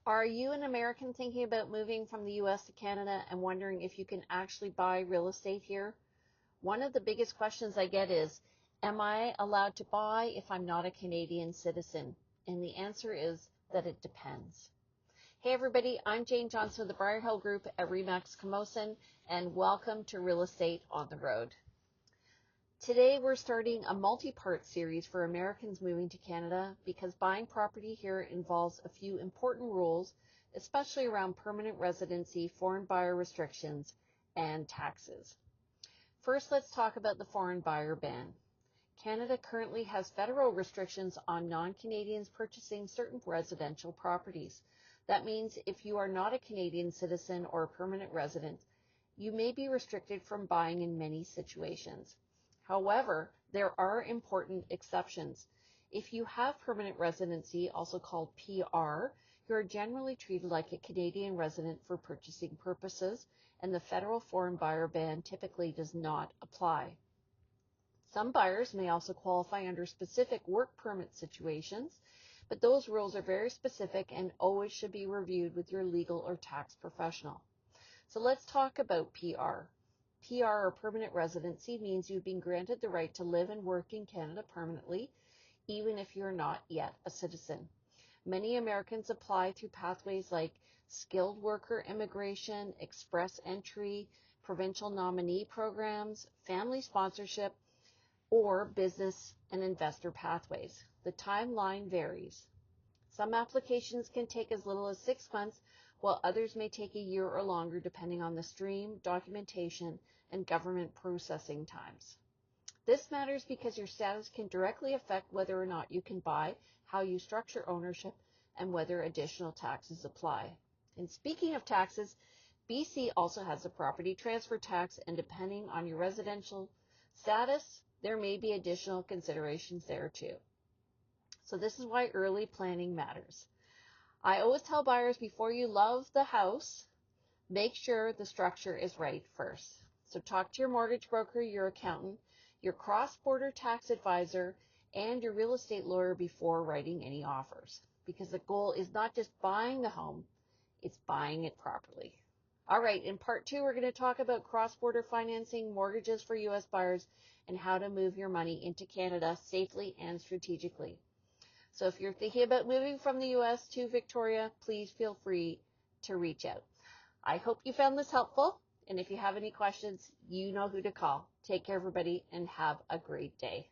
Are you an American thinking about moving from the US to Canada and wondering if you can actually buy real estate here? One of the biggest questions I get is, am I allowed to buy if I'm not a Canadian citizen? And the answer is that it depends. Hey everybody, I'm Jane Johnson of the Briar Hill Group at Remax Camosun, and welcome to Real Estate on the Road. Today we're starting a multi-part series for Americans moving to Canada because buying property here involves a few important rules, especially around permanent residency, foreign buyer restrictions, and taxes. First, let's talk about the foreign buyer ban. Canada currently has federal restrictions on non-Canadians purchasing certain residential properties. That means if you are not a Canadian citizen or a permanent resident, you may be restricted from buying in many situations. However, there are important exceptions. If you have permanent residency, also called PR, you are generally treated like a Canadian resident for purchasing purposes, and the federal foreign buyer ban typically does not apply. Some buyers may also qualify under specific work permit situations, but those rules are very specific and always should be reviewed with your legal or tax professional. So let's talk about PR. PR, or permanent residency, means you've been granted the right to live and work in Canada permanently, even if you're not yet a citizen. Many Americans apply through pathways like skilled worker immigration, express entry, provincial nominee programs, family sponsorship, or business and investor pathways. The timeline varies. Some applications can take as little as 6 months, while others may take a year or longer depending on the stream, documentation, and government processing times. This matters because your status can directly affect whether or not you can buy, how you structure ownership, and whether additional taxes apply. And speaking of taxes, BC also has a property transfer tax, and depending on your residential status, there may be additional considerations there too. So this is why early planning matters. I always tell buyers, before you love the house, make sure the structure is right first. So talk to your mortgage broker, your accountant, your cross-border tax advisor, and your real estate lawyer before writing any offers. Because the goal is not just buying the home, it's buying it properly. All right, in part 2, we're going to talk about cross-border financing, mortgages for U.S. buyers, and how to move your money into Canada safely and strategically. So if you're thinking about moving from the U.S. to Victoria, please feel free to reach out. I hope you found this helpful, and if you have any questions, you know who to call. Take care, everybody, and have a great day.